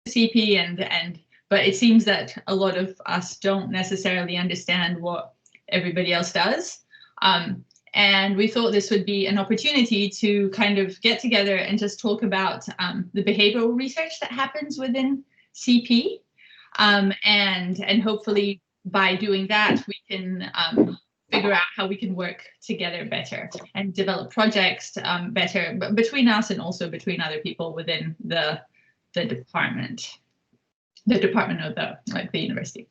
CEP but it seems that a lot of us don't necessarily understand what everybody else does. And we thought this would be an opportunity to kind of get together and just talk about the behavioral research that happens within CEP. And hopefully by doing that, we can figure out how we can work together better and develop projects better between us and also between other people within the department of the university.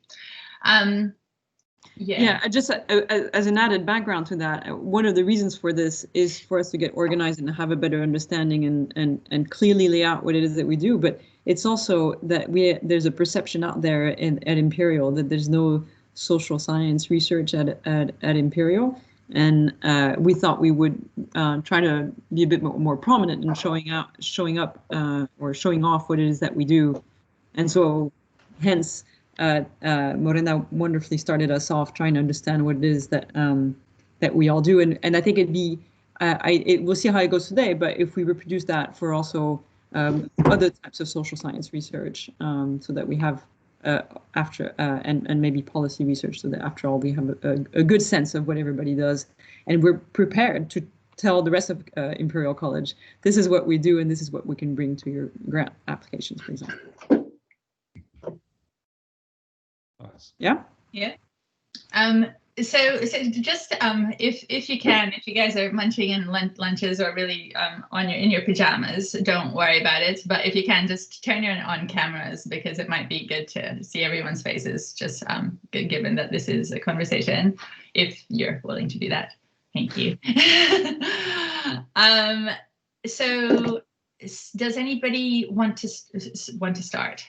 Yeah, just as an added background to that, one of the reasons for this is for us to get organized and have a better understanding and clearly lay out what it is that we do. But it's also that there's a perception out there at Imperial that there's no social science research at Imperial, and we thought we would try to be a bit more prominent in showing up or showing off what it is that we do. And so hence Morena wonderfully started us off trying to understand what it is that that we all do, and I think we'll see how it goes today, but if we reproduce that for also other types of social science research, so that we have after and maybe policy research, so that after all we have a good sense of what everybody does, and we're prepared to tell the rest of Imperial College, this is what we do and this is what we can bring to your grant applications, for example. Nice. Yeah. So just if you guys are munching in lunches or really in your pajamas, don't worry about it. But if you can, just turn on cameras, because it might be good to see everyone's faces, just given that this is a conversation, if you're willing to do that. Thank you. So does anybody want to start?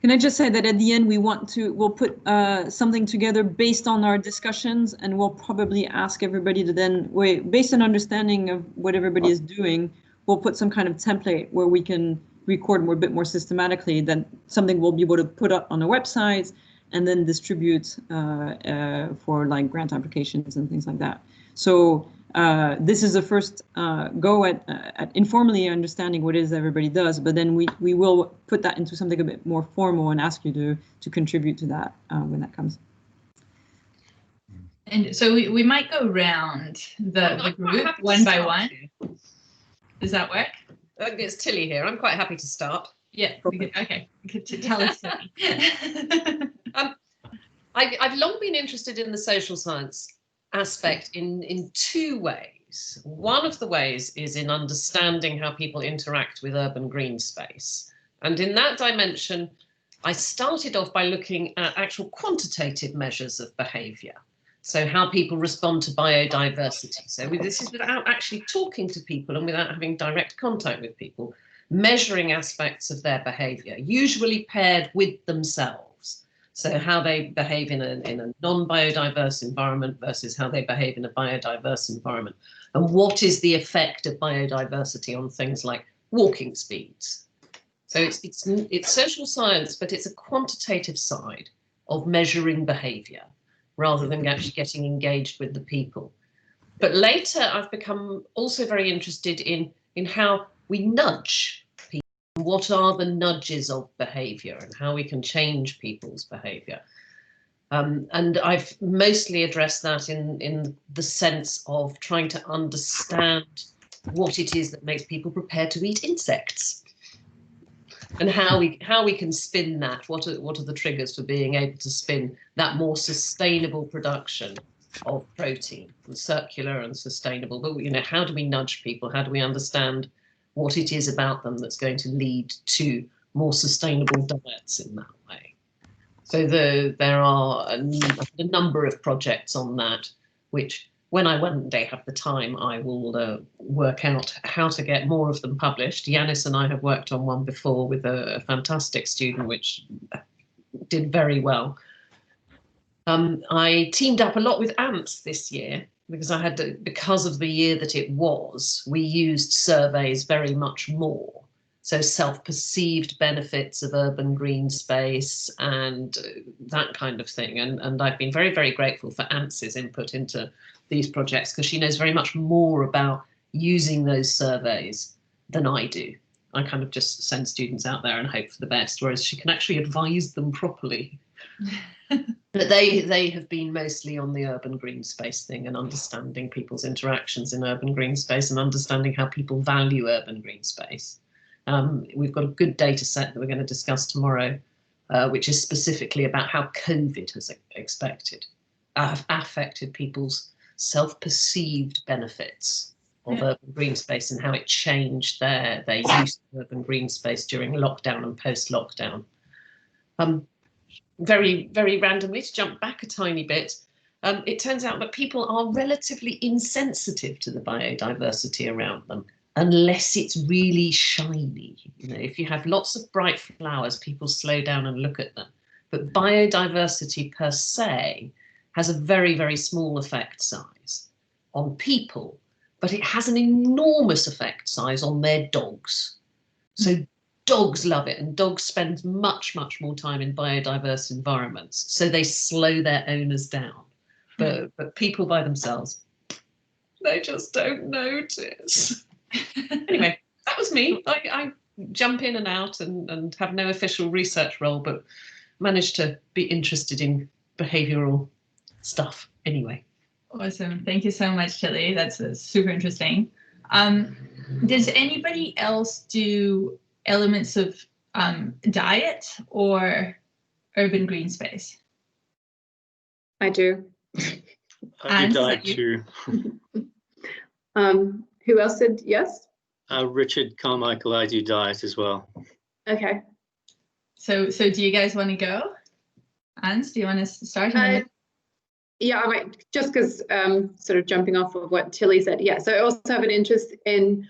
Can I just say that at the end we'll put something together based on our discussions, and we'll probably ask everybody to then based on understanding of what everybody is doing, we'll put some kind of template where we can record a bit more systematically, then something we'll be able to put up on the website and then distribute for like grant applications and things like that. So this is the first go at informally understanding what it is everybody does, but then we will put that into something a bit more formal and ask you to contribute to that when that comes. And so we might go around the group one by one. Does that work? It's Tilly here. I'm quite happy to start. Yeah, okay. Tell us, Tilly. I've long been interested in the social science aspect in two ways. One of the ways is in understanding how people interact with urban green space. And in that dimension, I started off by looking at actual quantitative measures of behavior. So how people respond to biodiversity. So this is without actually talking to people and without having direct contact with people, measuring aspects of their behavior, usually paired with themselves. So how they behave in a non-biodiverse environment versus how they behave in a biodiverse environment. And what is the effect of biodiversity on things like walking speeds? So it's social science, but it's a quantitative side of measuring behavior rather than actually getting engaged with the people. But later I've become also very interested in how we nudge. What are the nudges of behavior and how we can change people's behavior? And I've mostly addressed that in the sense of trying to understand what it is that makes people prepared to eat insects and how we can spin that. What are the triggers for being able to spin that more sustainable production of protein, and circular and sustainable? But how do we nudge people? How do we understand what it is about them that's going to lead to more sustainable diets in that way? So there are a number of projects on that, which when I one day have the time, I will work out how to get more of them published. Yanis and I have worked on one before with a fantastic student, which did very well. I teamed up a lot with ants this year, because because of the year that it was, we used surveys very much more. So self-perceived benefits of urban green space and that kind of thing. And I've been very, very grateful for Ants's input into these projects, because she knows very much more about using those surveys than I do. I kind of just send students out there and hope for the best, whereas she can actually advise them properly. But they have been mostly on the urban green space thing and understanding people's interactions in urban green space and understanding how people value urban green space. We've got a good data set that we're going to discuss tomorrow, which is specifically about how COVID has affected people's self-perceived benefits of urban green space and how it changed their use of urban green space during lockdown and post-lockdown. Very, very randomly, to jump back a tiny bit, it turns out that people are relatively insensitive to the biodiversity around them unless it's really shiny. You know, if you have lots of bright flowers, people slow down and look at them. But biodiversity per se has a very, very small effect size on people, but it has an enormous effect size on their dogs. So dogs love it, and dogs spend much, much more time in biodiverse environments, so they slow their owners down. But people by themselves, they just don't notice. Anyway, that was me. I jump in and out and have no official research role, but managed to be interested in behavioural stuff anyway. Awesome. Thank you so much, Tilly. That's super interesting. Does anybody else do elements of diet or urban green space? I do. I do diet too. Who else said yes? Richard Carmichael, I do diet as well. Okay. So do you guys want to go? Ans, do you want to start? Yeah, I might, just because sort of jumping off of what Tilly said. Yeah, so I also have an interest in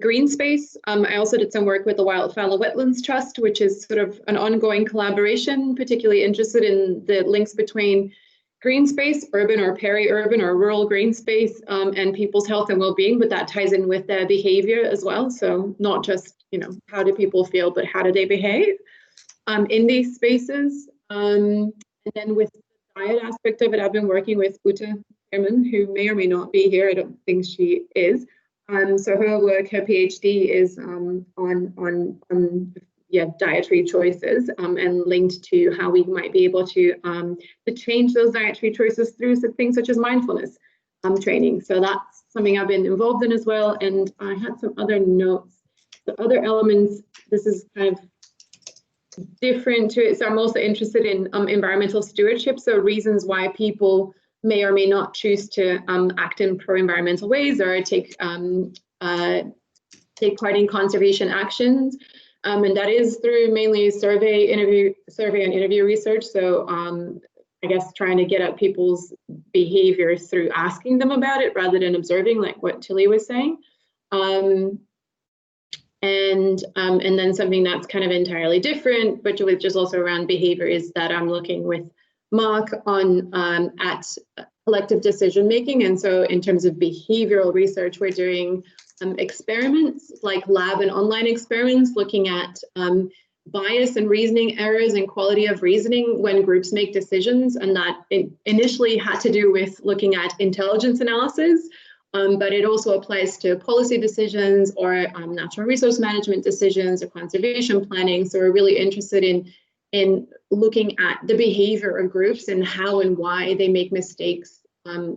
green space. I also did some work with the Wildflower Wetlands Trust, which is sort of an ongoing collaboration, particularly interested in the links between green space, urban or peri-urban or rural green space, and people's health and well-being, but that ties in with their behavior as well. So not just, you know, how do people feel, but how do they behave in these spaces. And then with the diet aspect of it, I've been working with Uta Ehrman, who may or may not be here. I don't think she is. So her work, her PhD is on dietary choices and linked to how we might be able to change those dietary choices through things such as mindfulness training. So that's something I've been involved in as well. And I had some other notes. The other elements, this is kind of different to it. So I'm also interested in environmental stewardship. So reasons why people may or may not choose to act in pro-environmental ways or take part in conservation actions. And that is through mainly survey and interview research. So I guess trying to get at people's behavior through asking them about it rather than observing, like what Tilly was saying. And then something that's kind of entirely different, but which is also around behavior, is that I'm looking with Mark on at collective decision making. And so in terms of behavioral research, we're doing experiments like lab and online experiments, looking at bias and reasoning errors and quality of reasoning when groups make decisions. And that initially had to do with looking at intelligence analysis, but it also applies to policy decisions or natural resource management decisions or conservation planning. So we're really interested in looking at the behavior of groups and how and why they make mistakes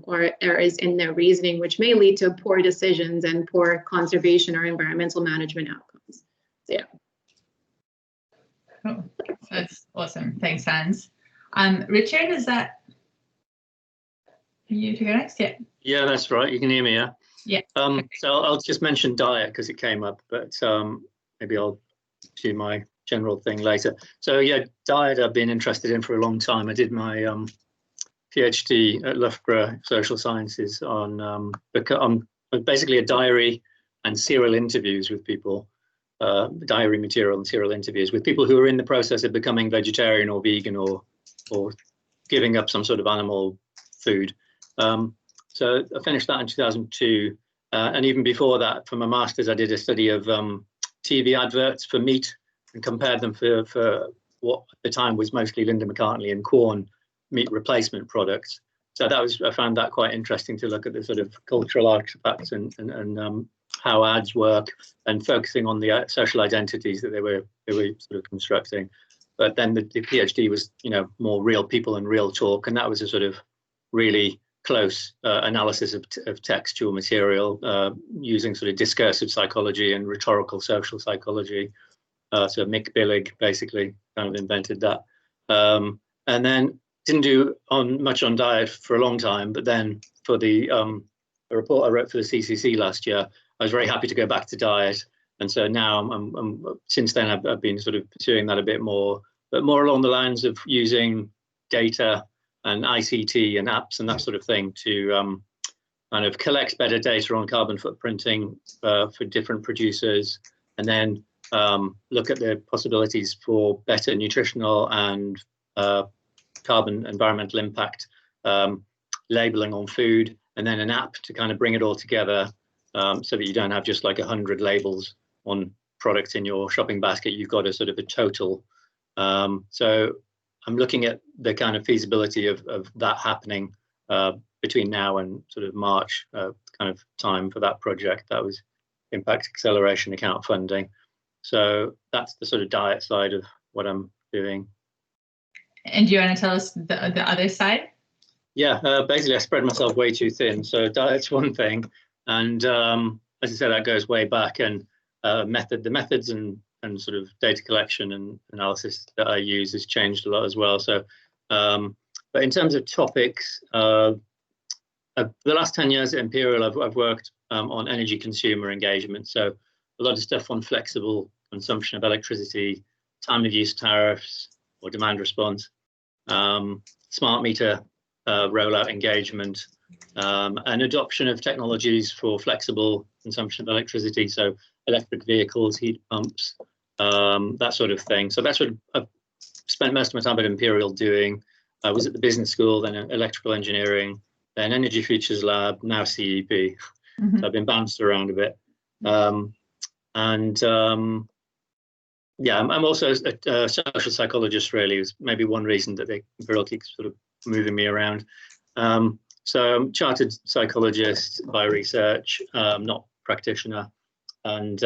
or errors in their reasoning, which may lead to poor decisions and poor conservation or environmental management outcomes. So yeah. Cool. That's awesome. Thanks, Hans. Richard, is that you to go next? Yeah. Yeah, that's right. You can hear me, yeah? Yeah. So I'll just mention diet because it came up, but maybe I'll do my general thing later. So yeah, diet I've been interested in for a long time. I did my PhD at Loughborough Social Sciences on basically a diary and serial interviews with people, diary material and serial interviews with people who are in the process of becoming vegetarian or vegan or giving up some sort of animal food. So I finished that in 2002. And even before that, for my master's, I did a study of TV adverts for meat and compared them for what at the time was mostly Linda McCartney and Quorn meat replacement products. So I found that quite interesting to look at the sort of cultural artifacts and how ads work, and focusing on the social identities that they were sort of constructing. But then the PhD was, more real people and real talk, and that was a sort of really close analysis of textual material using sort of discursive psychology and rhetorical social psychology. So Mick Billig basically kind of invented that, and then didn't do much on diet for a long time. But then for the report I wrote for the CCC last year, I was very happy to go back to diet, and so now since then I've been sort of pursuing that a bit more, but more along the lines of using data and ICT and apps and that sort of thing to kind of collect better data on carbon footprinting for different producers, and then look at the possibilities for better nutritional and carbon environmental impact labeling on food, and then an app to kind of bring it all together so that you don't have just like 100 labels on products in your shopping basket. You've got a sort of a total. So I'm looking at the kind of feasibility of that happening between now and sort of March kind of time for that project. That was impact acceleration account funding. So that's the sort of diet side of what I'm doing. And do you want to tell us the other side? Yeah, basically I spread myself way too thin. So diet's one thing. And as I said, that goes way back, and the methods and sort of data collection and analysis that I use has changed a lot as well. So, but in terms of topics, the last 10 years at Imperial, I've worked on energy consumer engagement. So a lot of stuff on flexible consumption of electricity, time of use tariffs or demand response, smart meter rollout engagement, and adoption of technologies for flexible consumption of electricity. So electric vehicles, heat pumps, that sort of thing. So that's what I've spent most of my time at Imperial doing. I was at the business school, then electrical engineering, then energy futures lab, now CEP. Mm-hmm. So I've been bounced around a bit. Yeah, I'm also a social psychologist, really, is maybe one reason that Imperial keeps sort of moving me around. So I'm chartered psychologist by research, not practitioner. And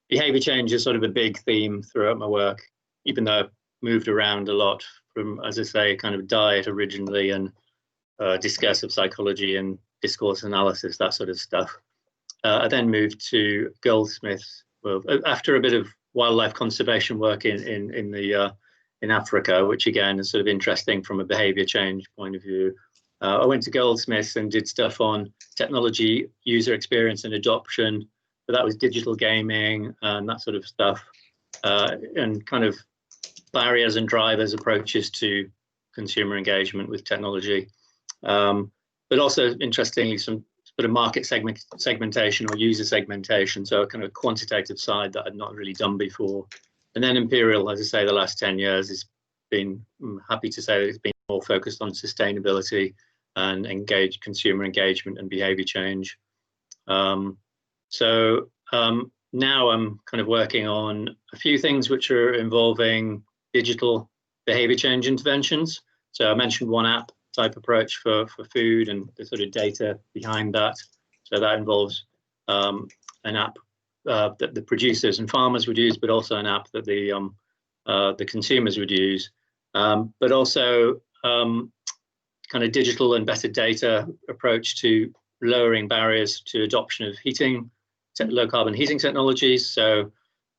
behavior change is sort of a big theme throughout my work, even though I've moved around a lot from, as I say, kind of diet originally and discursive psychology and discourse analysis, that sort of stuff. I then moved to Goldsmiths after a bit of wildlife conservation work in Africa, which again is sort of interesting from a behavior change point of view. I went to Goldsmiths and did stuff on technology, user experience and adoption, but that was digital gaming and that sort of stuff, and kind of barriers and drivers approaches to consumer engagement with technology. But also, interestingly, some sort of market segmentation or user segmentation, so a kind of quantitative side that I'd not really done before. And then Imperial, as I say, the last 10 years has been, I'm happy to say that it's been more focused on sustainability and consumer engagement and behavior change. So now I'm kind of working on a few things which are involving digital behavior change interventions. So I mentioned one app type approach for food and the sort of data behind that. So that involves an app that the producers and farmers would use, but also an app that the consumers would use. But also kind of digital and better data approach to lowering barriers to adoption of low carbon heating technologies. So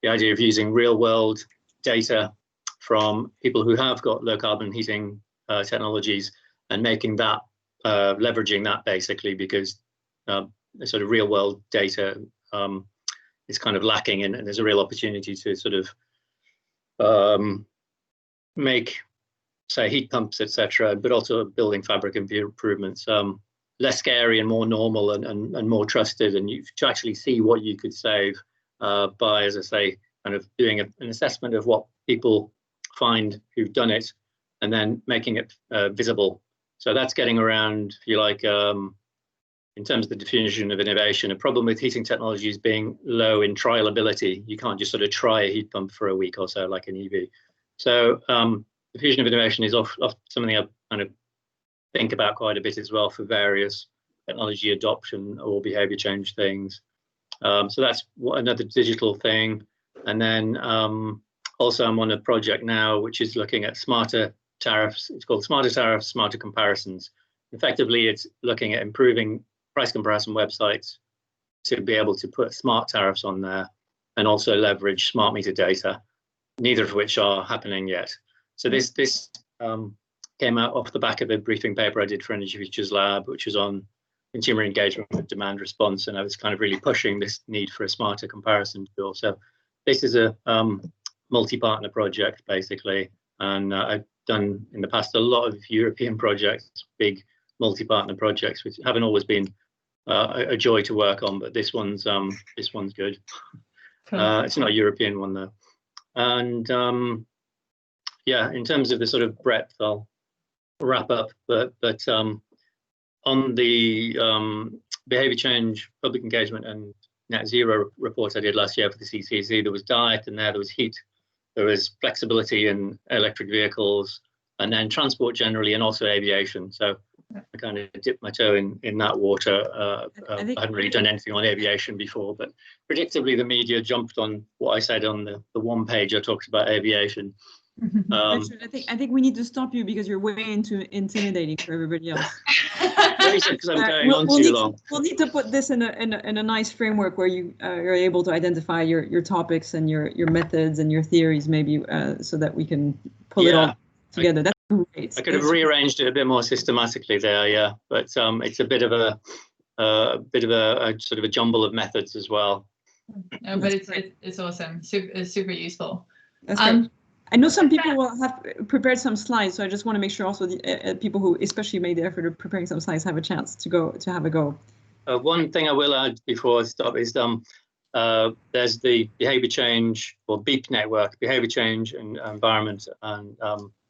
the idea of using real world data from people who have got low carbon heating technologies and making that, leveraging that basically, because the sort of real world data is kind of lacking, and there's a real opportunity to sort of make, say, heat pumps, etc., but also building fabric improvements less scary and more normal and more trusted, and you to actually see what you could save by, as I say, kind of doing an assessment of what people find who've done it and then making it visible. So that's getting around, if you like, in terms of the definition of innovation, a problem with heating technology is being low in trialability. You can't just sort of try a heat pump for a week or so like an EV. So diffusion of innovation is something I kind of think about quite a bit as well for various technology adoption or behavior change things. So that's another digital thing. And then also I'm on a project now which is looking at smarter tariffs. It's called Smarter Tariffs, Smarter Comparisons. Effectively, it's looking at improving price comparison websites to be able to put smart tariffs on there and also leverage smart meter data, neither of which are happening yet. So this came out off the back of a briefing paper I did for Energy Futures Lab, which was on consumer engagement with demand response, and I was kind of really pushing this need for a smarter comparison tool. So this is a multi-partner project basically, and I've done in the past a lot of European projects, big multi-partner projects, which haven't always been a joy to work on, but this one's good. It's not a European one though. And yeah, in terms of the sort of breadth, I'll wrap up, but on the behaviour change, public engagement and net zero report I did last year for the CCC, there was diet and there was heat, there was flexibility in electric vehicles, and then transport generally, and also aviation. So I kind of dipped my toe in that water. I hadn't really done anything on aviation before, but predictably the media jumped on what I said on the one page I talked about aviation. Richard, I think we need to stop you because you're way into intimidating for everybody else. Because I'm going on too long. We'll need to put this in a nice framework where you are able to identify your topics and your methods and your theories, maybe, so that we can pull it all together. That's great. I could have rearranged it a bit more systematically there, yeah. But it's a bit of a sort of a jumble of methods as well. No, but it's awesome. Super useful. That's great. I know some people will have prepared some slides, so I just want to make sure also the people who especially made the effort of preparing some slides have a chance to have a go. One thing I will add before I stop is there's the behaviour change, or BEEP network, behaviour change and environment and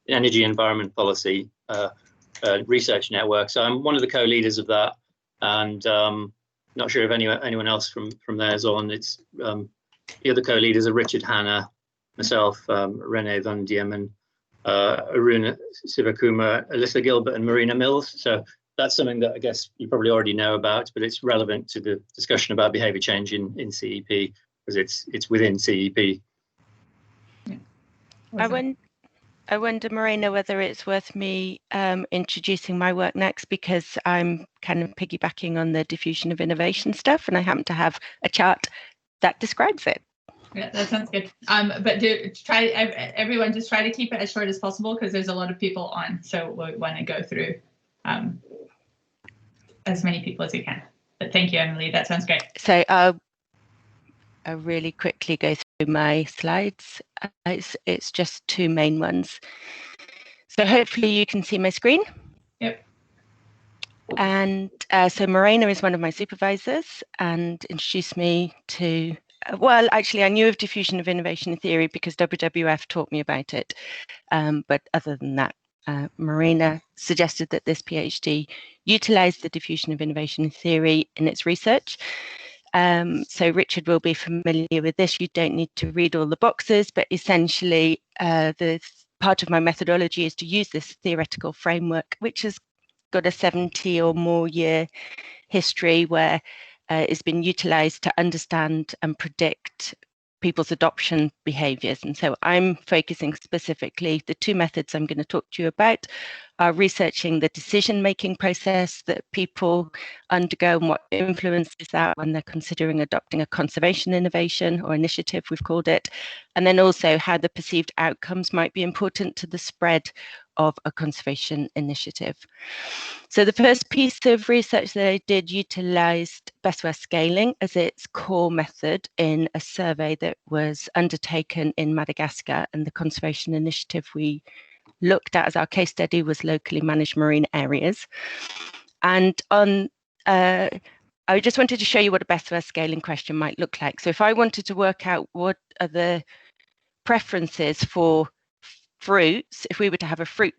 energy environment policy research network. So I'm one of the co-leaders of that, and not sure if anyone else from there is on. It's the other co-leaders are Richard Hanna, myself, Renee Van Diemen, Aruna Sivakumar, Alyssa Gilbert, and Marina Mills. So that's something that I guess you probably already know about, but it's relevant to the discussion about behaviour change in CEP, because it's within CEP. Yeah. I wonder, Marina, whether it's worth me introducing my work next, because I'm kind of piggybacking on the diffusion of innovation stuff, and I happen to have a chart that describes it. Yeah, that sounds good. But everyone just try to keep it as short as possible, because there's a lot of people on, so we want to go through as many people as we can. But thank you, Emily. That sounds great. So I'll really quickly go through my slides. It's just two main ones. So hopefully you can see my screen. Yep. And so Marina is one of my supervisors and introduced me to, well, actually I knew of diffusion of innovation theory because WWF taught me about it. But other than that, Marina suggested that this PhD utilise the diffusion of innovation theory in its research. So Richard will be familiar with this. You don't need to read all the boxes, but essentially the part of my methodology is to use this theoretical framework, which has got a 70 or more year history, where it's been utilised to understand and predict people's adoption behaviours. And so I'm focusing specifically, the two methods I'm going to talk to you about are researching the decision-making process that people undergo and what influences that when they're considering adopting a conservation innovation or initiative, we've called it, and then also how the perceived outcomes might be important to the spread of a conservation initiative. So the first piece of research that I did utilised Bestseller Scaling as its core method in a survey that was undertaken in Madagascar, and the conservation initiative we looked at as our case study was locally managed marine areas. And on I just wanted to show you what a Bestseller Scaling question might look like. So if I wanted to work out what are the preferences for fruits, if we were to have a fruit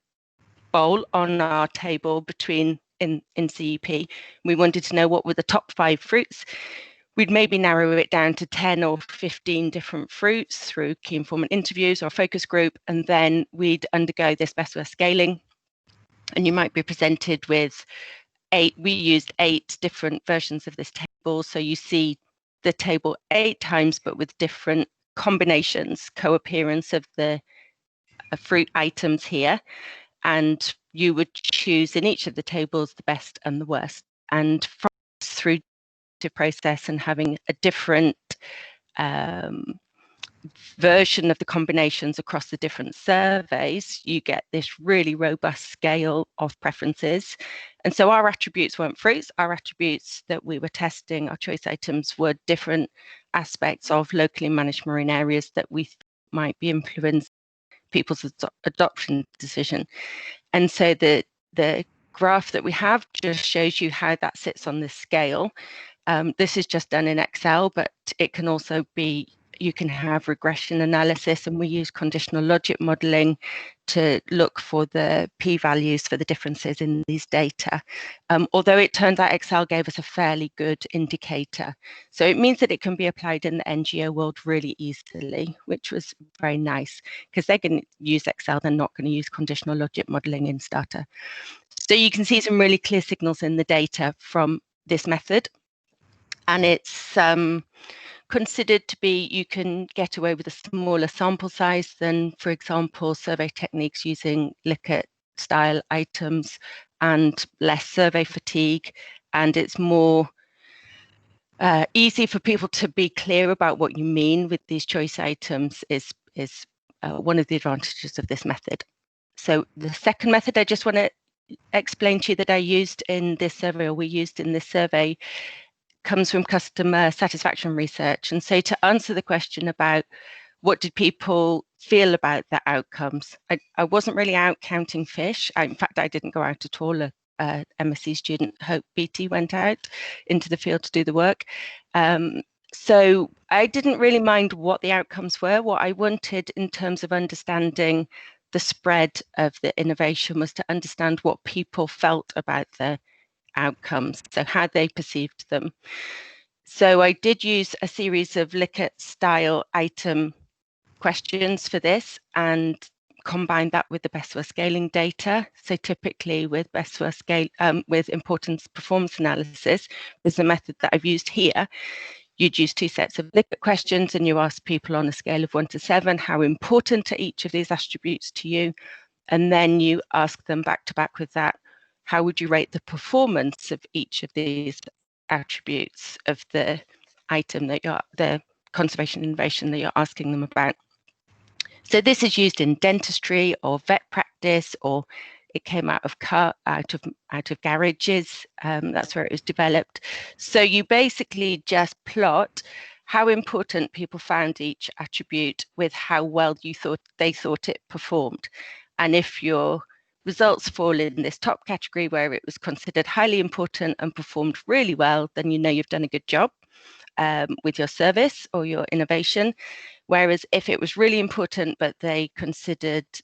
bowl on our table between in CEP, we wanted to know what were the top 5 fruits, we'd maybe narrow it down to 10 or 15 different fruits through key informant interviews or focus group, and then we'd undergo this Bestseller Scaling, and you might be presented with 8, we used 8 different versions of this table, so you see the table 8 times, but with different combinations, co-appearance of the fruit items here, and you would choose in each of the tables the best and the worst. And from through to process and having a different version of the combinations across the different surveys, you get this really robust scale of preferences. And so our attributes weren't fruits. Our attributes that we were testing, our choice items, were different aspects of locally managed marine areas that we might be influencing people's adoption decision. And so the graph that we have just shows you how that sits on this scale. This is just done in Excel, but it can also be, you can have regression analysis, and we use conditional logic modeling to look for the p-values for the differences in these data. Although it turns out Excel gave us a fairly good indicator. So it means that it can be applied in the NGO world really easily, which was very nice, because they're going to use Excel, they're not going to use conditional logic modeling in Starter. So you can see some really clear signals in the data from this method. And it's considered to be, you can get away with a smaller sample size than, for example, survey techniques using Likert style items, and less survey fatigue. And it's more easy for people to be clear about what you mean with these choice items is one of the advantages of this method. So the second method I just want to explain to you that I used in this survey, or we used in this survey, comes from customer satisfaction research. And so to answer the question about what did people feel about the outcomes, I wasn't really out counting fish. In fact, I didn't go out at all. A MSc student, Hope Beatty, went out into the field to do the work. So I didn't really mind what the outcomes were. What I wanted in terms of understanding the spread of the innovation was to understand what people felt about the outcomes, so how they perceived them. So I did use a series of Likert style item questions for this and combine that with the Bestseller Scaling data. So typically with Bestseller Scale, with importance performance analysis, is the method that I've used here. You'd use 2 sets of Likert questions, and you ask people on a scale of 1 to 7, how important are each of these attributes to you? And then you ask them back to back with that, how would you rate the performance of each of these attributes of the item that you're, the conservation innovation that you're asking them about? So this is used in dentistry or vet practice, or it came out of garages. That's where it was developed. So you basically just plot how important people found each attribute with how well they thought it performed. And if your results fall in this top category where it was considered highly important and performed really well, then you know you've done a good job with your service or your innovation. Whereas if it was really important, but the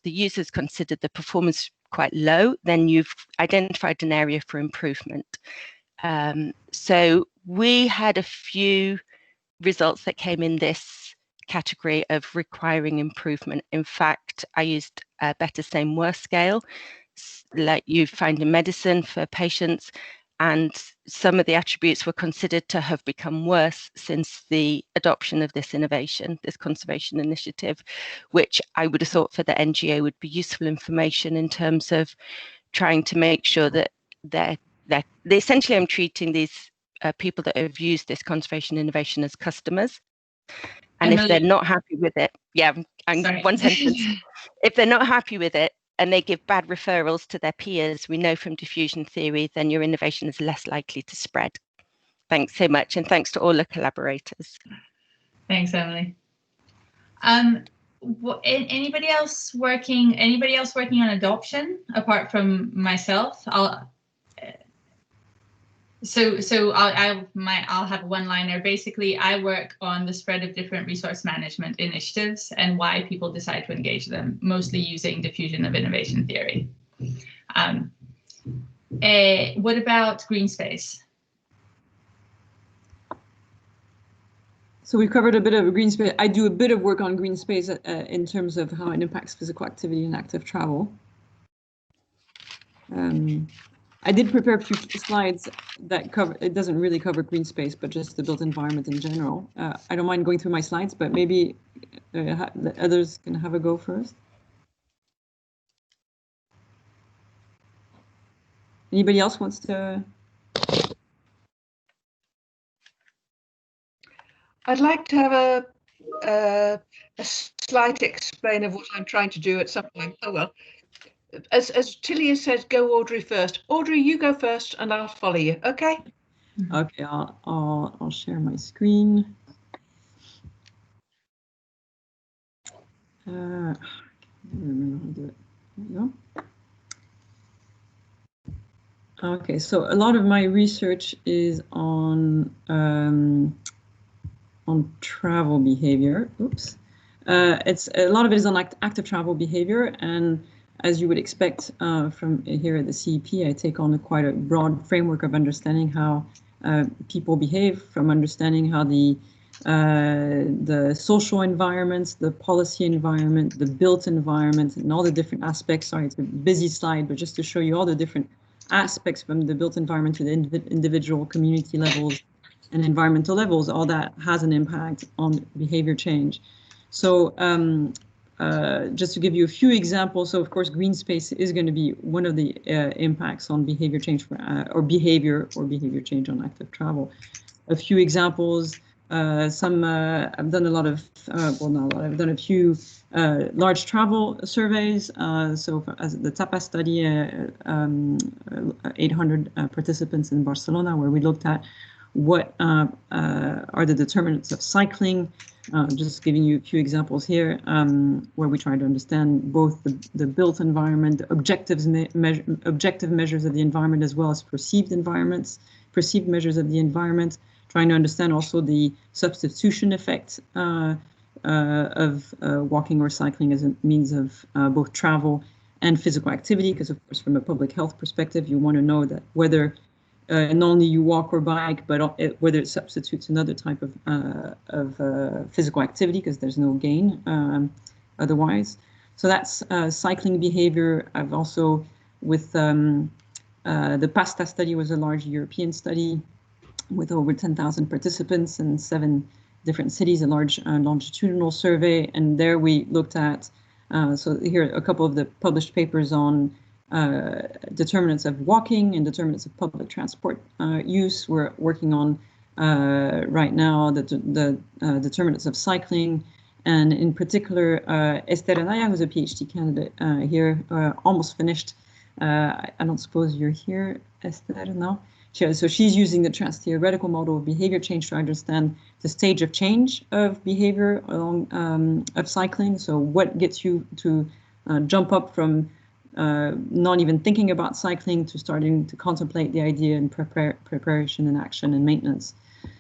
users considered the performance quite low, then you've identified an area for improvement. So we had a few results that came in this category of requiring improvement. In fact, I used a better, same, worse scale, like you find in medicine for patients, and some of the attributes were considered to have become worse since the adoption of this innovation, this conservation initiative, which I would have thought for the NGO would be useful information in terms of trying to make sure that essentially I'm treating these people that have used this conservation innovation as customers. And Emily, if they're not happy with it, one sentence, if they're not happy with it, and they give bad referrals to their peers, we know from diffusion theory, then your innovation is less likely to spread. Thanks so much, and thanks to all the collaborators. Thanks, Emily. Anybody else working on adoption apart from myself? I'll have one liner. Basically, I work on the spread of different resource management initiatives and why people decide to engage them, mostly using diffusion of innovation theory. What about green space? So we've covered a bit of green space. I do a bit of work on green space in terms of how it impacts physical activity and active travel. I did prepare a few slides that cover, it doesn't really cover green space, but just the built environment in general. I don't mind going through my slides, but maybe the others can have a go first. Anybody else wants to? I'd like to have a slight explain of what I'm trying to do at some point. Oh well, as Tilia says, go Audrey first. Audrey, you go first, and I'll follow you. Okay. Okay, I'll share my screen. I don't remember how to do it. There you go. Okay, so a lot of my research is on travel behavior. Oops. It's a lot of it is on active travel behavior, and as you would expect from here at the CEP, I take on quite a broad framework of understanding how people behave, from understanding how the social environments, the policy environment, the built environment, and all the different aspects. Sorry, it's a busy slide, but just to show you all the different aspects from the built environment to the individual community levels and environmental levels, all that has an impact on behavior change. So just to give you a few examples, so of course green space is going to be one of the impacts on behavior change or behavior change on active travel. A few examples, I've done a lot of, well not a lot, I've done a few large travel surveys. So as the TAPA study, 800 participants in Barcelona, where we looked at what are the determinants of cycling. Just giving you a few examples here, where we try to understand both the built environment, the objective measures of the environment, as well as perceived measures of the environment, trying to understand also the substitution effect of walking or cycling as a means of both travel and physical activity, because of course from a public health perspective, you want to know that whether not only you walk or bike, but whether it substitutes another type of physical activity, because there's no gain otherwise. So that's cycling behavior. I've also, with the PASTA study, was a large European study with over 10,000 participants in 7 different cities, a large longitudinal survey. And there we looked at, so here are a couple of the published papers on determinants of walking and determinants of public transport use. We're working on right now the determinants of cycling, and in particular Esther Anaya, who's a PhD candidate here, almost finished. I don't suppose you're here, Esther, no? So she's using the trans-theoretical model of behavior change to understand the stage of change of behavior along of cycling. So what gets you to jump up from not even thinking about cycling to starting to contemplate the idea and preparation and action and maintenance.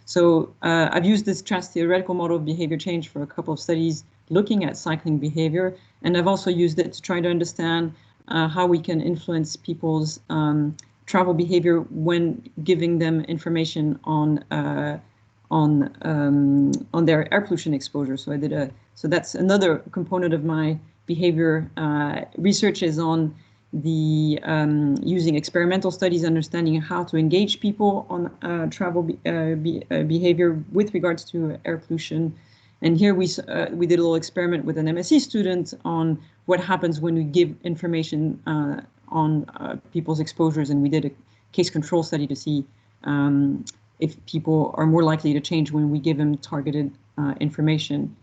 So I've used this trans-theoretical model of behavior change for a couple of studies looking at cycling behavior, and I've also used it to try to understand how we can influence people's travel behavior when giving them information on their air pollution exposure. So so that's another component of my behavior research, is on the using experimental studies, understanding how to engage people on travel behavior with regards to air pollution. And here we did a little experiment with an MSc student on what happens when we give information on people's exposures, and we did a case control study to see if people are more likely to change when we give them targeted information.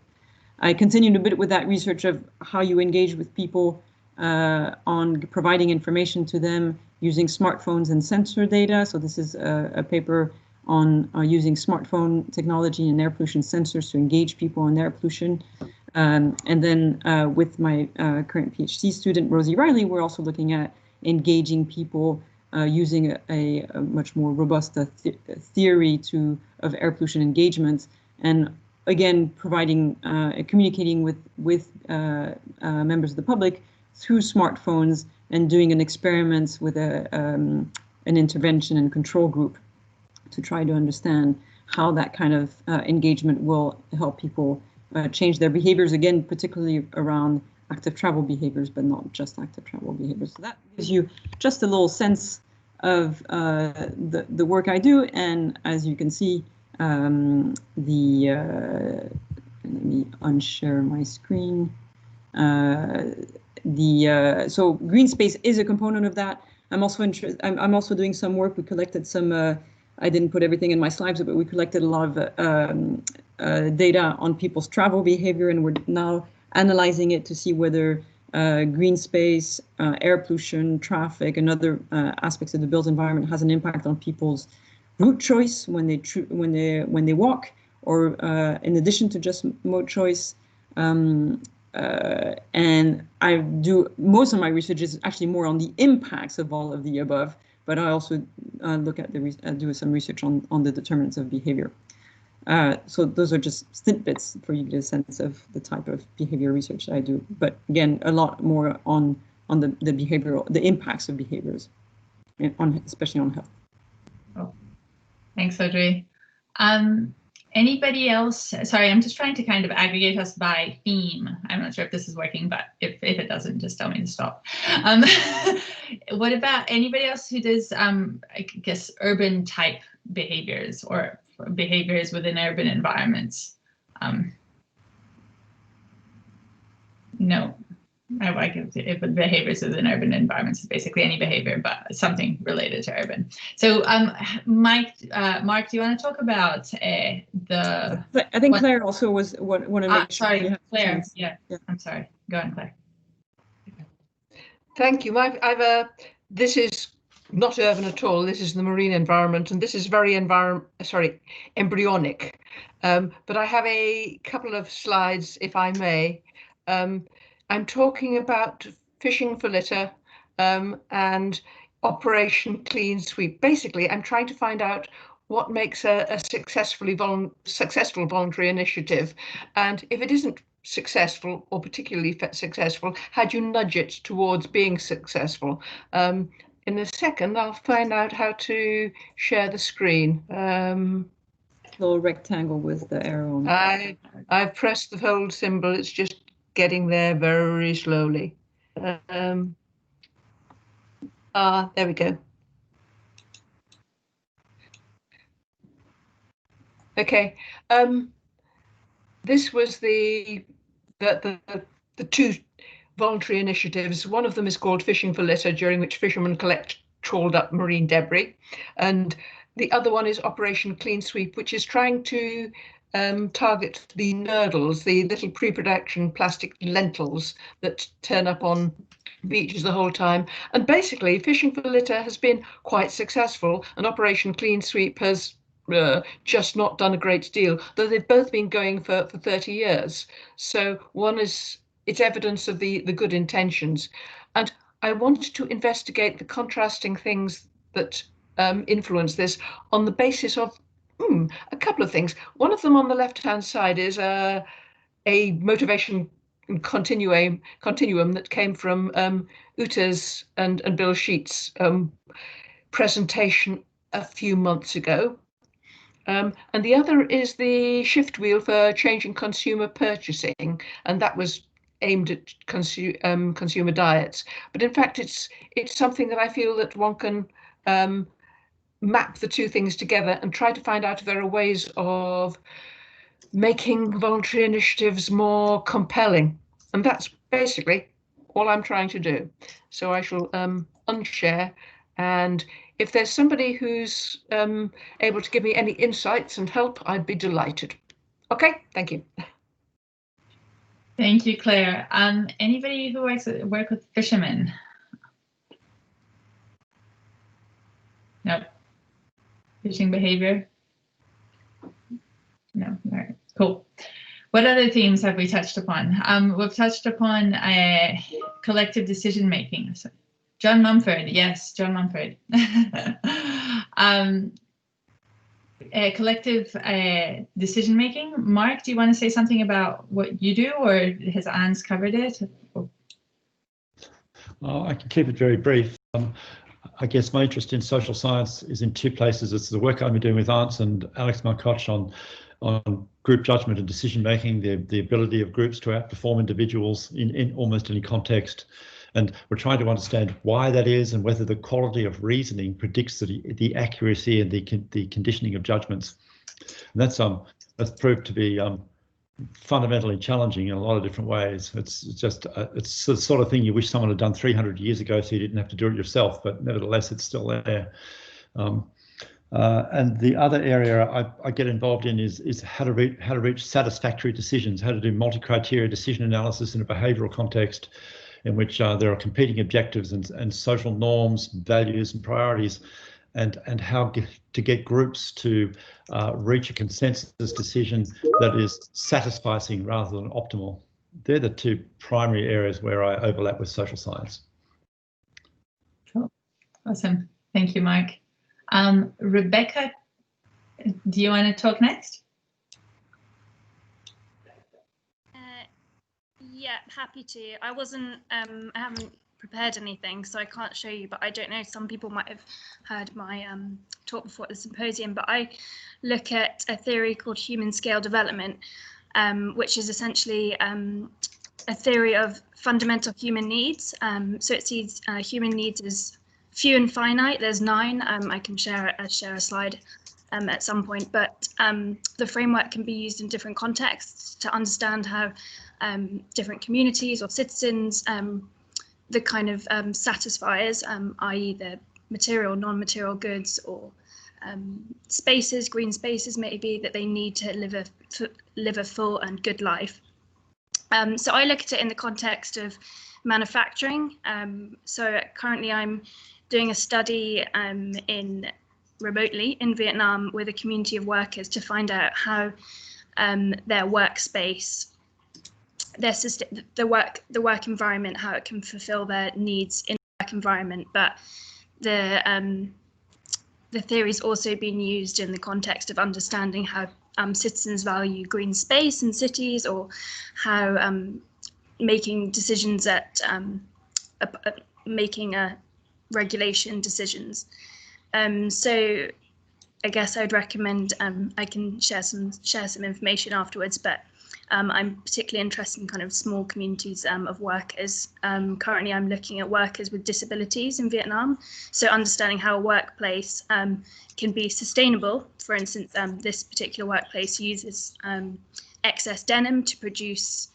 I continued a bit with that research of how you engage with people on providing information to them using smartphones and sensor data. So this is a paper on using smartphone technology and air pollution sensors to engage people on air pollution. And then with my current PhD student, Rosie Riley, we're also looking at engaging people using a much more robust theory of air pollution engagement, and again providing communicating with members of the public through smartphones, and doing an experiment with an intervention and control group to try to understand how that kind of engagement will help people change their behaviors, again, particularly around active travel behaviors, but not just active travel behaviors. So that gives you just a little sense of the work I do. And as you can see, let me unshare my screen. So green space is a component of that. I'm also doing some work. We collected some. I didn't put everything in my slides, but we collected a lot of data on people's travel behavior, and we're now analyzing it to see whether green space, air pollution, traffic, and other aspects of the built environment has an impact on people's route choice when they walk, or in addition to just mode choice. And I do most of my research is actually more on the impacts of all of the above, but I also look at do some research on the determinants of behavior. So those are just snippets for you to get a sense of the type of behavior research I do. But again, a lot more on the behavioral, the impacts of behaviors, especially on health. Oh, thanks, Audrey. Anybody else? Sorry, I'm just trying to kind of aggregate us by theme. I'm not sure if this is working, but if it doesn't, just tell me to stop. What about anybody else who does, I guess, urban type behaviors or behaviors within urban environments? No. I guess if behaviors within urban environments is basically any behavior, but something related to urban. So, Mark, do you want to talk about the? I think Claire also want to make sure. Sorry, Claire. Yeah, I'm sorry. Go on, Claire. Thank you. This is not urban at all. This is the marine environment, and this is very embryonic. But I have a couple of slides, if I may. I'm talking about fishing for litter and Operation Clean Sweep. Basically, I'm trying to find out what makes a successful voluntary initiative, and if it isn't successful or particularly successful, how do you nudge it towards being successful? In a second, I'll find out how to share the screen. Little rectangle with the arrow. I've pressed the hold symbol. It's just getting there very slowly. There we go. Okay. This was the two voluntary initiatives. One of them is called Fishing for Litter, during which fishermen collect trawled up marine debris, and the other one is Operation Clean Sweep, which is trying to target the nurdles, the little pre-production plastic lentils that turn up on beaches the whole time. And basically, Fishing for Litter has been quite successful, and Operation Clean Sweep has just not done a great deal, though they've both been going for 30 years. So one is, it's evidence of the good intentions. And I wanted to investigate the contrasting things that influence this on the basis of a couple of things. One of them on the left-hand side is a motivation continuum that came from Uta's and Bill Sheets' presentation a few months ago. And the other is the shift wheel for changing consumer purchasing, and that was aimed at consumer diets. But in fact, it's something that I feel that one can map the two things together and try to find out if there are ways of making voluntary initiatives more compelling. And that's basically all I'm trying to do. So I shall unshare, and if there's somebody who's able to give me any insights and help, I'd be delighted. Okay, thank you. Thank you, Claire. Anybody who work with fishermen? Nope. Fishing behavior? No. All right. Cool. What other themes have we touched upon? We've touched upon collective decision making. So, John Mumford, yes, John Mumford. Collective decision making. Mark, do you want to say something about what you do, or has Anne's covered it? Well, I can keep it very brief. I guess my interest in social science is in two places. It's the work I've been doing with Ants and Alex Markoch on group judgment and decision making, the ability of groups to outperform individuals in almost any context. And we're trying to understand why that is and whether the quality of reasoning predicts the accuracy and the conditioning of judgments. And that's proved to be fundamentally challenging in a lot of different ways. It's the sort of thing you wish someone had done 300 years ago so you didn't have to do it yourself, but nevertheless it's still there. And the other area I get involved in is how to reach satisfactory decisions, how to do multi-criteria decision analysis in a behavioural context in which there are competing objectives and social norms, values and priorities, and how to get groups to reach a consensus decision that is satisficing rather than optimal. They're the two primary areas where I overlap with social science. Cool. Awesome. Thank you, Mike. Rebecca, do you want to talk next? Yeah, happy to. I haven't prepared anything, so I can't show you, but I don't know, some people might have heard my talk before at the symposium, but I look at a theory called human scale development, which is essentially a theory of fundamental human needs. So it sees human needs as few and finite. There's 9. I can share a slide at some point, but the framework can be used in different contexts to understand how different communities or citizens, the kind of satisfiers, i.e. the material, non-material goods or spaces, green spaces maybe, that they need to live a full and good life. So I look at it in the context of manufacturing. So currently I'm doing a study remotely in Vietnam with a community of workers to find out how their workspace, the work environment, how it can fulfill their needs in the work environment. But the theory's also been used in the context of understanding how citizens value green space in cities, or how making decisions at making regulation decisions. So I guess I'd recommend I can share some information afterwards, but I'm particularly interested in kind of small communities of workers. Currently, I'm looking at workers with disabilities in Vietnam. So understanding how a workplace can be sustainable. For instance, this particular workplace uses excess denim to produce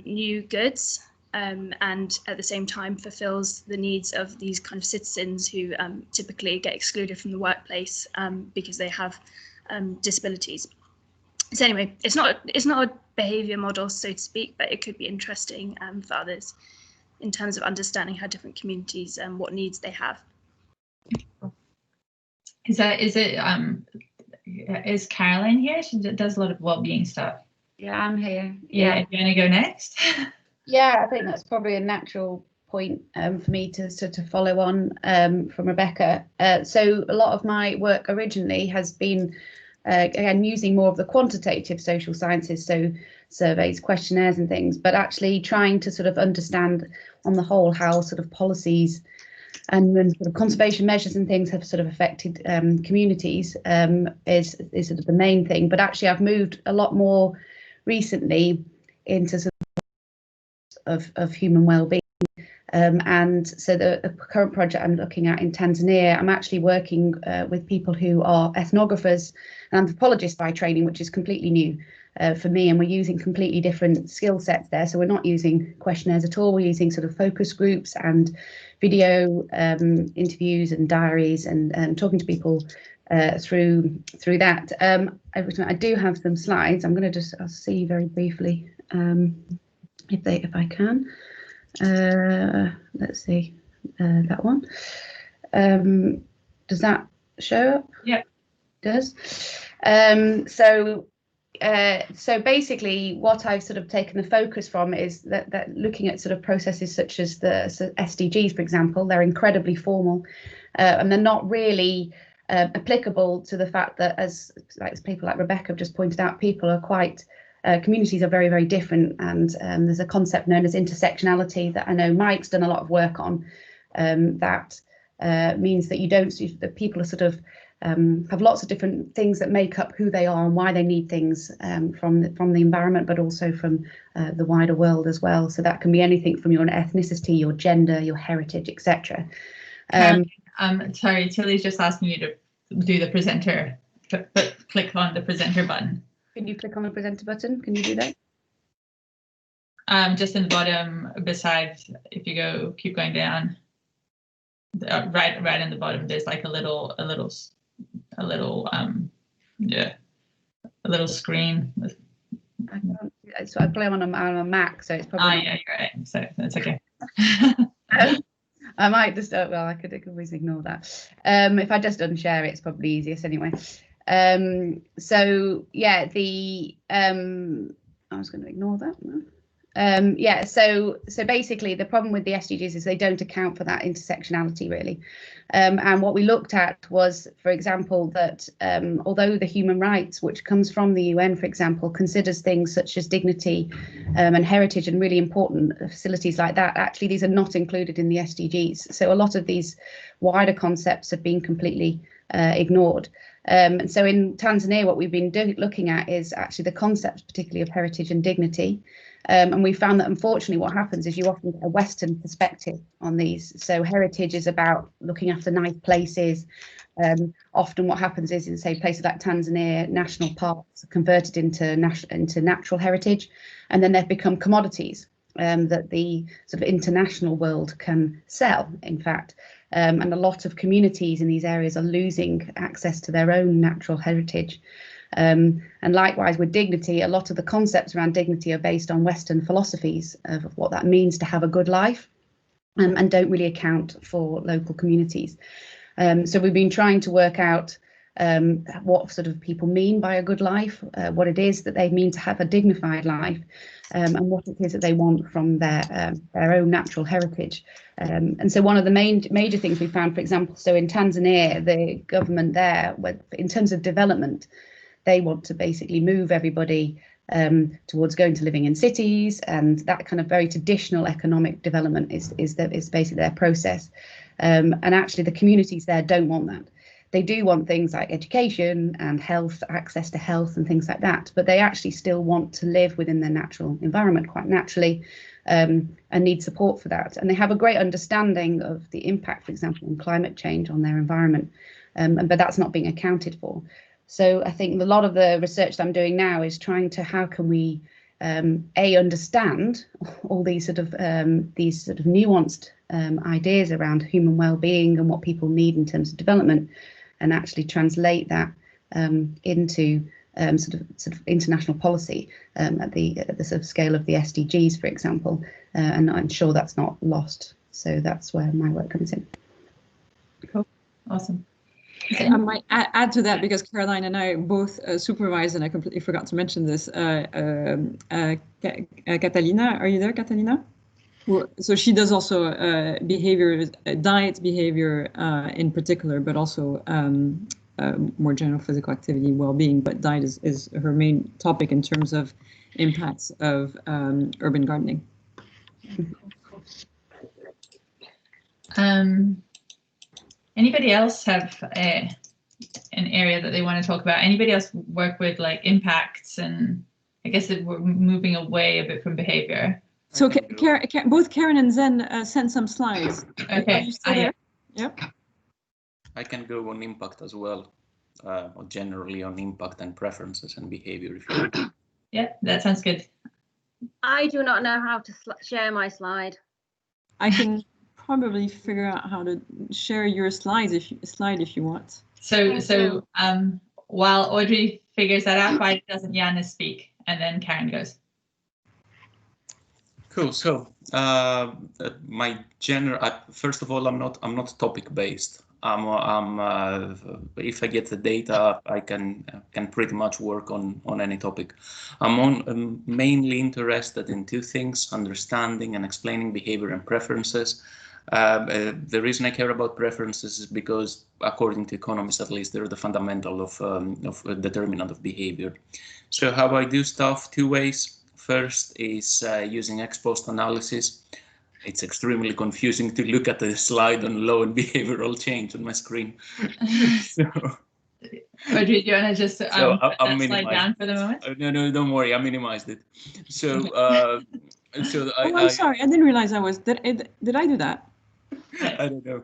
new goods, and at the same time fulfills the needs of these kind of citizens who typically get excluded from the workplace because they have disabilities. So anyway, it's not a behaviour model, so to speak, but it could be interesting for others in terms of understanding how different communities and what needs they have. Is Caroline here? She does a lot of well-being stuff. Yeah, I'm here. Yeah, you want to go next? Yeah, I think that's probably a natural point for me to follow on from Rebecca. So a lot of my work originally has been again using more of the quantitative social sciences, so surveys, questionnaires and things, but actually trying to sort of understand on the whole how sort of policies and sort of conservation measures and things have sort of affected communities is sort of the main thing. But actually I've moved a lot more recently into sort of human well-being. And so the current project I'm looking at in Tanzania, I'm actually working with people who are ethnographers and anthropologists by training, which is completely new for me, and we're using completely different skill sets there. So we're not using questionnaires at all, we're using sort of focus groups and video interviews and diaries and talking to people through that. I do have some slides. I'm going to I'll see very briefly if I can. Let's see, that one. Does that show up? Yeah, it does. So basically what I've sort of taken the focus from is that looking at sort of processes such as the SDGs, for example, they're incredibly formal and they're not really applicable to the fact that, as people like Rebecca have just pointed out, people are quite communities are very, very different, and there's a concept known as intersectionality that I know Mike's done a lot of work on. That means that that people are sort of have lots of different things that make up who they are and why they need things from the environment, but also from the wider world as well. So that can be anything from your ethnicity, your gender, your heritage, etc. Sorry, Tilly's just asking you to do the presenter. Click on the presenter button. Can you click on the presenter button? Can you do that? Just in the bottom, besides, if you go, keep going down, right in the bottom, there's like a little screen. So I play on a Mac, so it's probably. Yeah, you're right. So that's okay. I might just well, I could always ignore that. If I just unshare it, it's probably easiest anyway. So yeah, I was going to ignore that. Yeah, so basically the problem with the SDGs is they don't account for that intersectionality really. And what we looked at was, for example, that although the human rights, which comes from the UN, for example, considers things such as dignity and heritage and really important facilities like that, actually these are not included in the SDGs. So a lot of these wider concepts have been completely ignored. And so in Tanzania, what we've been looking at is actually the concepts, particularly of heritage and dignity. And we found that unfortunately what happens is you often get a Western perspective on these. So heritage is about looking after nice places. Often what happens is in, say, places like Tanzania, national parks are converted into natural heritage, and then they've become commodities that the sort of international world can sell, in fact. And a lot of communities in these areas are losing access to their own natural heritage. And likewise with dignity, a lot of the concepts around dignity are based on Western philosophies of what that means to have a good life, and don't really account for local communities. So we've been trying to work out what sort of people mean by a good life, what it is that they mean to have a dignified life, and what it is that they want from their own natural heritage. And so one of the major things we found, for example, so in Tanzania, the government there, in terms of development, they want to basically move everybody towards going to living in cities, and that kind of very traditional economic development is basically their process. And actually the communities there don't want that. They do want things like education and health, access to health and things like that, but they actually still want to live within their natural environment quite naturally, and need support for that. And they have a great understanding of the impact, for example, on climate change on their environment, but that's not being accounted for. So I think a lot of the research that I'm doing now is trying to, how can we understand all these sort of nuanced ideas around human well-being and what people need in terms of development, and actually translate that into sort of international policy at the sort of scale of the SDGs, for example, and I'm sure that's not lost. So that's where my work comes in. Cool. Awesome. I might add to that, because Caroline and I both supervise, and I completely forgot to mention this, Catalina. Are you there, Catalina? So she does also diet behavior in particular, but also more general physical activity, well-being. But diet is her main topic in terms of impacts of urban gardening. Anybody else have an area that they want to talk about? Anybody else work with like impacts, and I guess that we're moving away a bit from behavior. So both Karen and Zen sent some slides. Okay. Yep. I can go on impact as well, or generally on impact and preferences and behavior. If you want. Yeah, that sounds good. I do not know how to share my slide. I can probably figure out how to share your slides if you want. So while Audrey figures that out, why doesn't Yana speak? And then Karen goes. Cool. So my general, first of all, I'm not topic based. If I get the data, I can pretty much work on any topic. I'm mainly interested in two things: understanding and explaining behavior and preferences. The reason I care about preferences is because, according to economists at least, they're the fundamental of a determinant of behavior. So how I do stuff, two ways. First is using ex post analysis. It's extremely confusing to look at the slide on law and behavioral change on my screen. So Audrey, do you want to just put that slide down for the moment? No, don't worry. I minimized it. So, I'm sorry. I didn't realize I was. Did I do that? I don't know.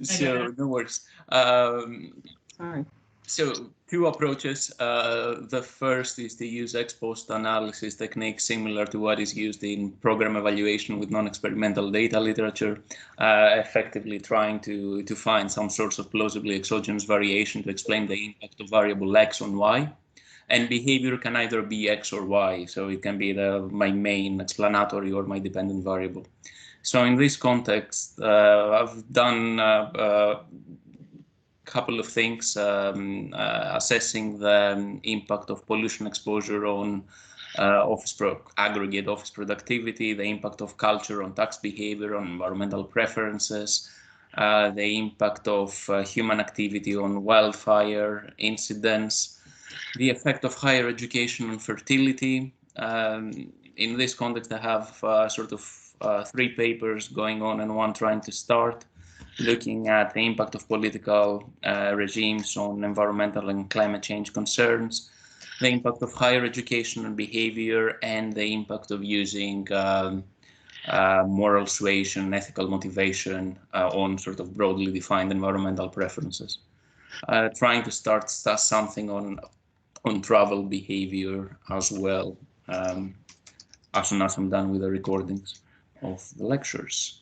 So no worries. Sorry. So two approaches. The first is to use ex-post analysis technique similar to what is used in program evaluation with non-experimental data literature, effectively trying to find some source of plausibly exogenous variation to explain the impact of variable X on Y. And behavior can either be X or Y, so it can be my main explanatory or my dependent variable. So in this context, I've done couple of things, assessing the impact of pollution exposure on aggregate office productivity, the impact of culture on tax behavior, on environmental preferences, the impact of human activity on wildfire incidents, the effect of higher education on fertility. In this context, I have sort of 3 papers going on and one trying to start, looking at the impact of political regimes on environmental and climate change concerns, the impact of higher education on behavior, and the impact of using moral suasion, ethical motivation on sort of broadly defined environmental preferences. Trying to start something on travel behavior as well, as soon as I'm done with the recordings of the lectures.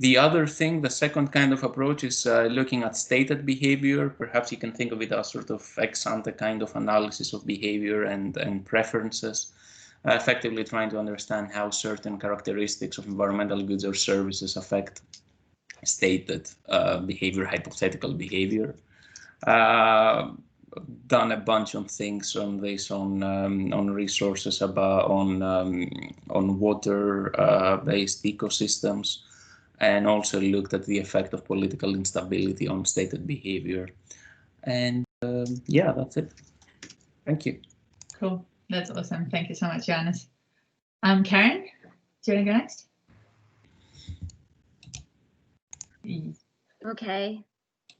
The other thing, the second kind of approach is looking at stated behavior. Perhaps you can think of it as sort of ex-ante kind of analysis of behavior and preferences, effectively trying to understand how certain characteristics of environmental goods or services affect stated behavior, hypothetical behavior. Done a bunch of things on this, on resources on water-based ecosystems, and also looked at the effect of political instability on stated behavior. And yeah, that's it. Thank you. Cool. That's awesome. Thank you so much, Johannes. Karen, do you want to go next? Okay.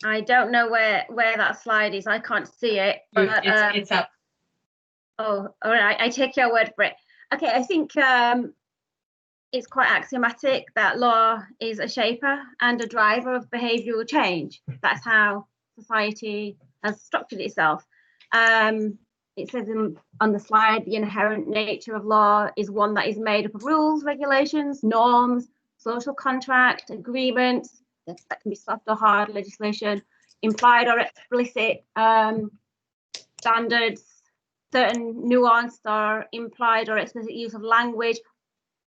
I don't know where that slide is. I can't see it. But, it's up. Oh, all right. I take your word for it. Okay, I think it's quite axiomatic that law is a shaper and a driver of behavioural change. That's how society has structured itself. It says on the slide, the inherent nature of law is one that is made up of rules, regulations, norms, social contract, agreements, that can be soft or hard legislation, implied or explicit standards, certain nuanced or implied or explicit use of language.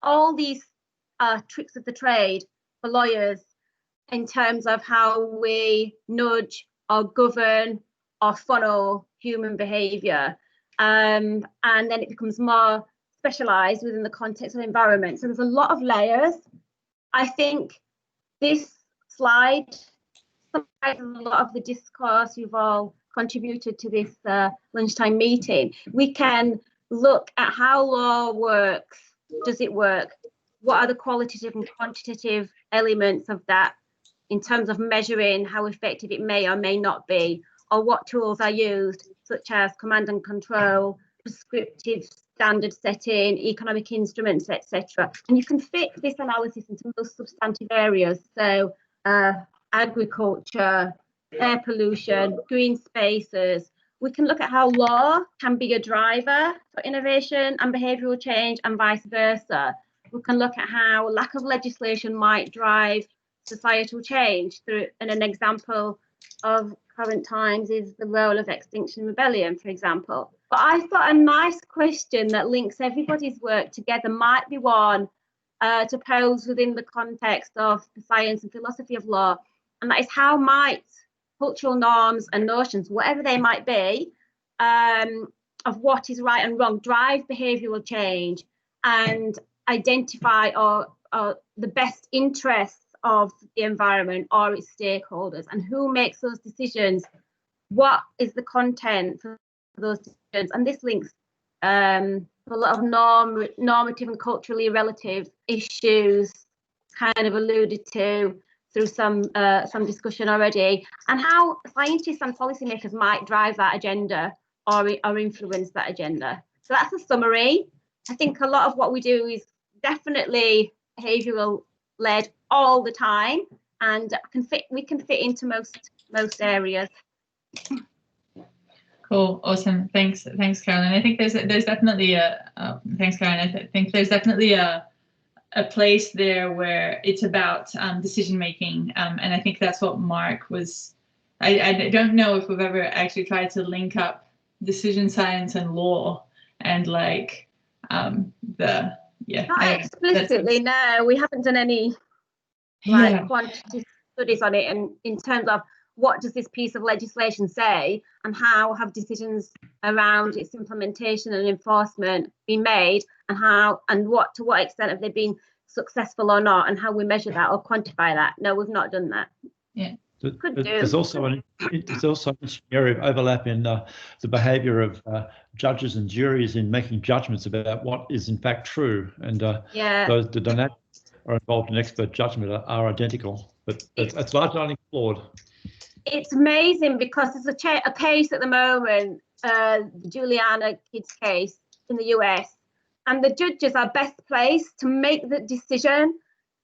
All these are tricks of the trade for lawyers in terms of how we nudge or govern or funnel human behaviour. And then it becomes more specialised within the context of environment. So there's a lot of layers. I think this slide summarizes a lot of the discourse you've all contributed to this lunchtime meeting. We can look at how law works. Does it work? What are the qualitative and quantitative elements of that in terms of measuring how effective it may or may not be, or what tools are used, such as command and control, prescriptive standard setting, economic instruments, etc. And you can fit this analysis into most substantive areas. So agriculture, air pollution, green spaces. We can look at how law can be a driver for innovation and behavioural change and vice versa. We can look at how lack of legislation might drive societal change through, and an example of current times is the role of Extinction Rebellion, for example. But I thought a nice question that links everybody's work together might be one to pose within the context of the science and philosophy of law, and that is how might cultural norms and notions, whatever they might be, of what is right and wrong, drive behavioural change and identify or the best interests of the environment or its stakeholders, and who makes those decisions, what is the content for those decisions. And this links a lot of normative and culturally relative issues kind of alluded to, through some discussion already, and how scientists and policymakers might drive that agenda or influence that agenda. So that's a summary. I think a lot of what we do is definitely behavioural led all the time, and we can fit into most areas. Cool, awesome. Thanks, Caroline. I think there's definitely thanks, Caroline. I think there's definitely a place there where it's about decision making, and I think that's what Mark was. I don't know if we've ever actually tried to link up decision science and law, and like not explicitly. No, we haven't done any quantitative studies on it, and in terms of what does this piece of legislation say, and how have decisions around its implementation and enforcement been made, and to what extent have they been successful or not, and how we measure that or quantify that. No, we've not done that. Yeah. There's also an area of overlap in the behaviour of judges and juries in making judgments about what is in fact true, and the dynamics are involved in expert judgment are identical, but it's largely unexplored. It's amazing because there's a case at the moment, the Juliana kids case in the US, and the judges are best placed to make the decision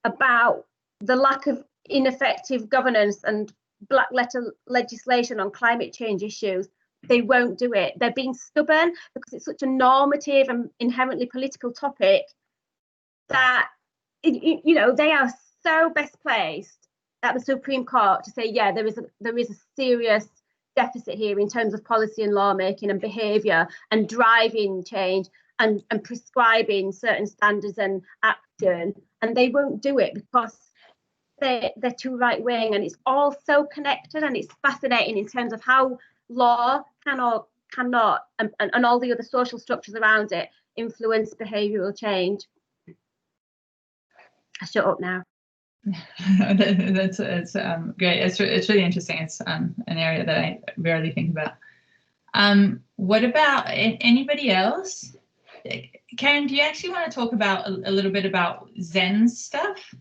about the lack of ineffective governance and black letter legislation on climate change issues. They won't do it. They're being stubborn because it's such a normative and inherently political topic that they are so best placed at the Supreme Court to say, yeah, there is a serious deficit here in terms of policy and lawmaking and behaviour and driving change and prescribing certain standards and action, and they won't do it because they're too right wing, and it's all so connected, and it's fascinating in terms of how law can or cannot and all the other social structures around it influence behavioural change. I shut up now. It's great. It's really interesting. It's an area that I rarely think about. What about anybody else? Karen, do you actually want to talk about a little bit about Zen stuff?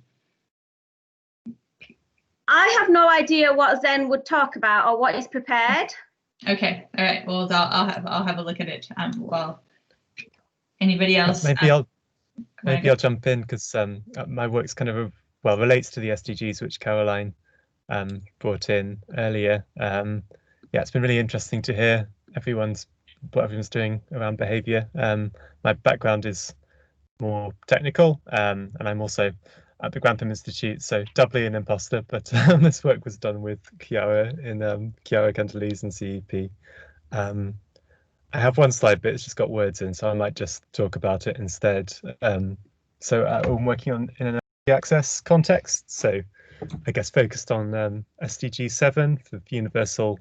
I have no idea what Zen would talk about or what is prepared. Okay, all right. Well, I'll have a look at it. Well, anybody else? Maybe I'll jump in because my work's kind of relates to the SDGs, which Caroline brought in earlier. It's been really interesting to hear what everyone's doing around behaviour. My background is more technical, and I'm also at the Grantham Institute, so doubly an imposter, but this work was done with Chiara in Chiara Cantalese and CEP. I have one slide, but it's just got words in, so I might just talk about it instead. So I'm working in an early access context, so I guess focused on SDG 7 for universal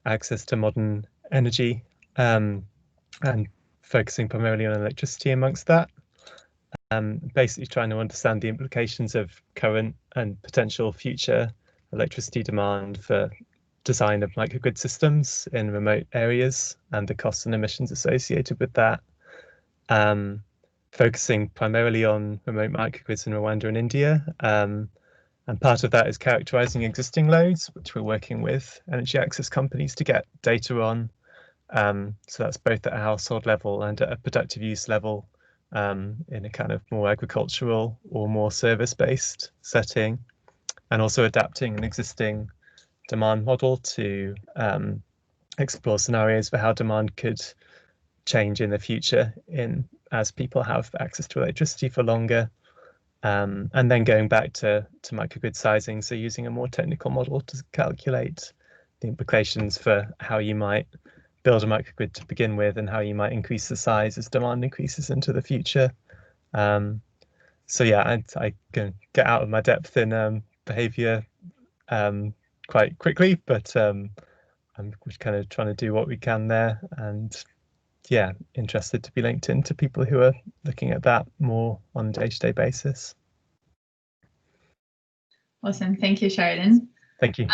access to modern energy, and focusing primarily on electricity amongst that. Basically trying to understand the implications of current and potential future electricity demand for design of microgrid systems in remote areas and the costs and emissions associated with that. Focusing primarily on remote microgrids in Rwanda and India. And part of that is characterizing existing loads, which we're working with energy access companies to get data on. So that's both at a household level and at a productive use level, in a kind of more agricultural or more service-based setting, and also adapting an existing demand model to explore scenarios for how demand could change in the future as people have access to electricity for longer, and then going back to microgrid sizing, so using a more technical model to calculate the implications for how you might build a microgrid to begin with and how you might increase the size as demand increases into the future. So yeah, I can get out of my depth in behaviour quite quickly, but I'm kind of trying to do what we can there, and yeah, interested to be linked into people who are looking at that more on a day-to-day basis. Awesome, thank you, Sheridan. Thank you.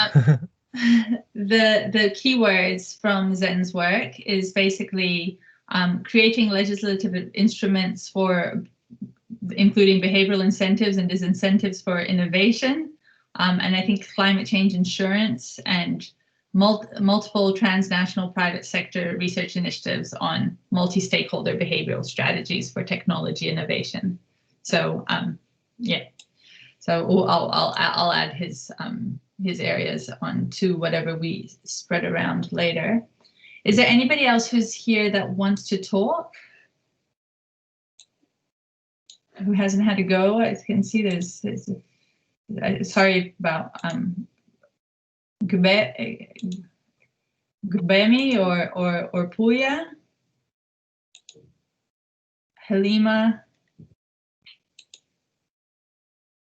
The keywords from Zen's work is basically creating legislative instruments for including behavioral incentives and disincentives for innovation, And I think climate change insurance and multiple transnational private sector research initiatives on multi-stakeholder behavioral strategies for technology innovation. So yeah, so I'll add his areas onto whatever we spread around later. Is there anybody else who's here that wants to talk? Who hasn't had a go? I can see there's sorry about Gubemi or Puya, Halima,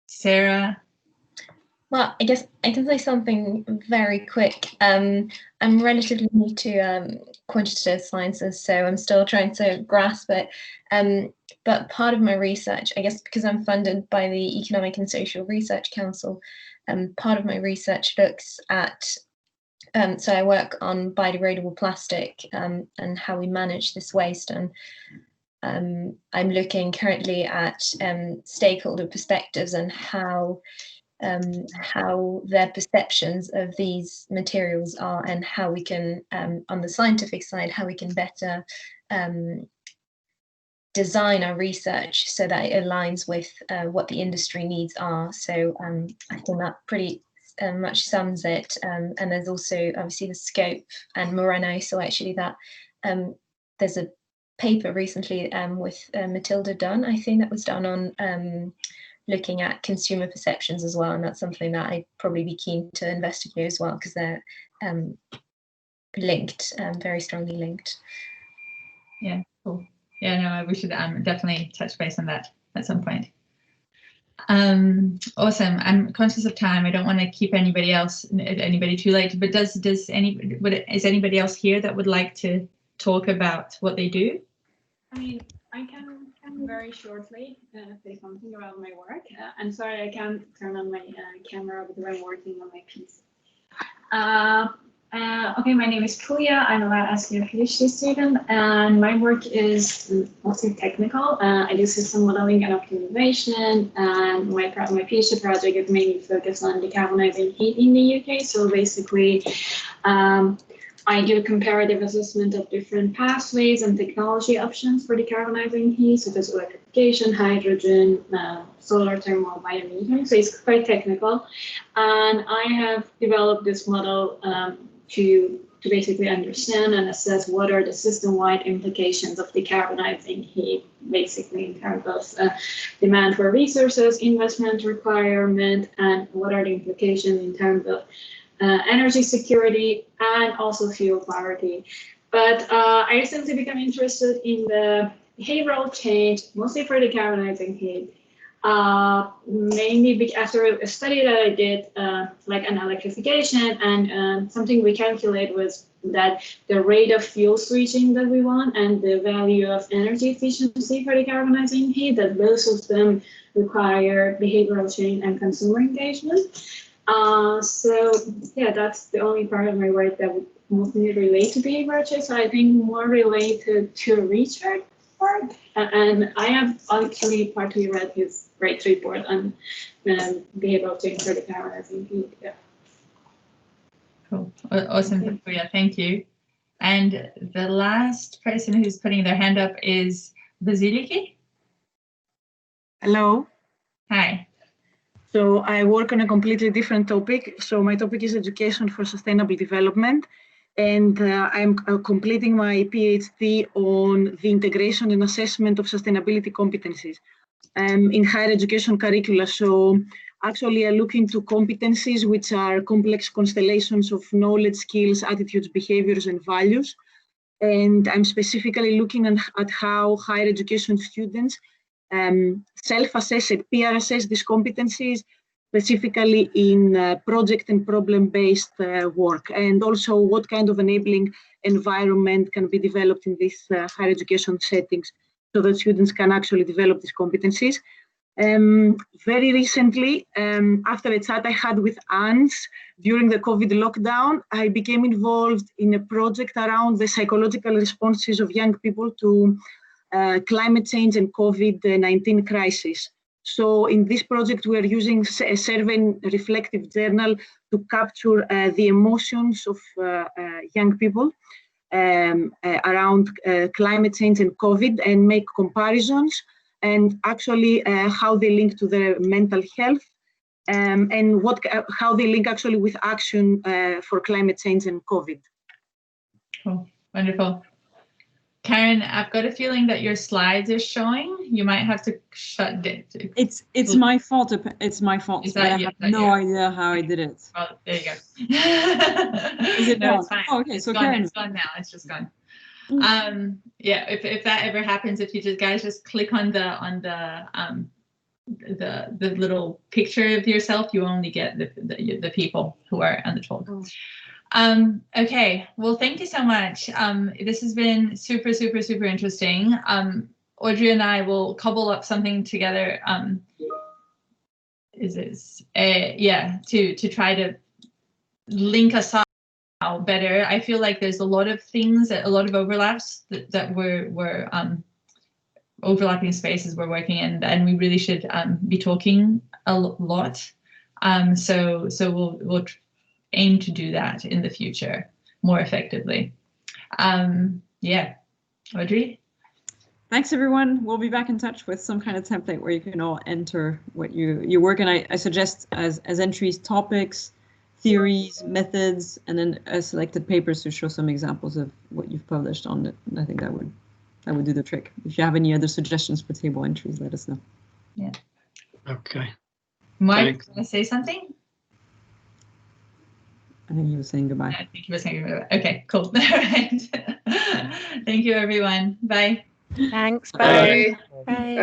Sarah. Well, I guess I can say something very quick. I'm relatively new to quantitative sciences, so I'm still trying to grasp it. But part of my research, I guess because I'm funded by the Economic and Social Research Council, part of my research looks at, so I work on biodegradable plastic and how we manage this waste. And I'm looking currently at stakeholder perspectives and how their perceptions of these materials are, and how we can, on the scientific side, how we can better design our research so that it aligns with what the industry needs are. So I think that pretty much sums it. And there's also obviously the scope and Moreno. So actually that there's a paper recently with Matilda Dunn, I think, that was done on looking at consumer perceptions as well. And that's something that I'd probably be keen to investigate as well, because they're linked, very strongly linked. Yeah, cool. Yeah, no, we should definitely touch base on that at some point. Awesome. I'm conscious of time. I don't want to keep anybody too late, but is anybody else here that would like to talk about what they do? I mean, I can very shortly say something about my work. I'm sorry, I can't turn on my camera because I'm working on my piece. Okay, my name is Puya. I'm a last year PhD student, and my work is mostly technical. I do system modeling and optimization, and my PhD project is mainly focused on decarbonizing heat in the UK. So basically, I do comparative assessment of different pathways and technology options for decarbonizing heat, such as electrification, hydrogen, solar thermal, biometering. So it's quite technical. And I have developed this model to basically understand and assess what are the system-wide implications of decarbonizing heat, basically in terms of demand for resources, investment requirement, and what are the implications in terms of energy security and also fuel poverty. But I recently became interested in the behavioral change, mostly for decarbonizing heat, mainly after a study that I did, like an electrification, and something we calculate was that the rate of fuel switching that we want and the value of energy efficiency for decarbonizing heat, that both of them require behavioral change and consumer engagement. So yeah, that's the only part of my work that would mostly relate to behavioral change. So I think more related to research work. And I have actually partly read his great report on behavioral change for decarbonizing heat. Yeah. Cool. Awesome, Victoria. Thank you. And the last person who's putting their hand up is Vasiliki. Hello. Hi. So I work on a completely different topic. So my topic is education for sustainable development. And I'm completing my PhD on the integration and assessment of sustainability competencies in higher education curricula. So actually I look into competencies which are complex constellations of knowledge, skills, attitudes, behaviors, and values. And I'm specifically looking at how higher education students self-assess and peer assess these competencies, specifically in project and problem-based work, and also what kind of enabling environment can be developed in these higher education settings so that students can actually develop these competencies. Very recently, after a chat I had with ANS during the COVID lockdown, I became involved in a project around the psychological responses of young people to climate change and COVID-19 crisis. So in this project, we are using a survey reflective journal to capture the emotions of young people around climate change and COVID, and make comparisons, and actually how they link to their mental health, and how they link actually with action for climate change and COVID. Cool. Wonderful. Karen, I've got a feeling that your slides are showing. You might have to shut it. It's my fault. It's my fault. Is that I have no idea how I did it. Well, there you go. Is it no, gone? it's fine. Oh, okay, it's so gone. Karen. It's gone now. It's just gone. Yeah, if that ever happens, if you guys just click on the little picture of yourself, you only get the people who are on the talk. Okay, well, thank you so much. This has been super, super, super interesting. Audrey and I will cobble up something together. To try to link us up better. I feel like there's a lot of things, a lot of overlaps that we're overlapping spaces we're working in, and we really should be talking a lot. So we'll aim to do that in the future more effectively. Yeah, Audrey? Thanks, everyone. We'll be back in touch with some kind of template where you can all enter what you work in. I suggest as entries, topics, theories, methods, and then selected papers to show some examples of what you've published on it. And I think that would do the trick. If you have any other suggestions for table entries, let us know. Yeah. Okay. Mike, want to say something? I think he was saying goodbye. I think he was saying goodbye. Okay, cool. All right. Thank you, everyone. Bye. Thanks. Bye. Bye. Bye.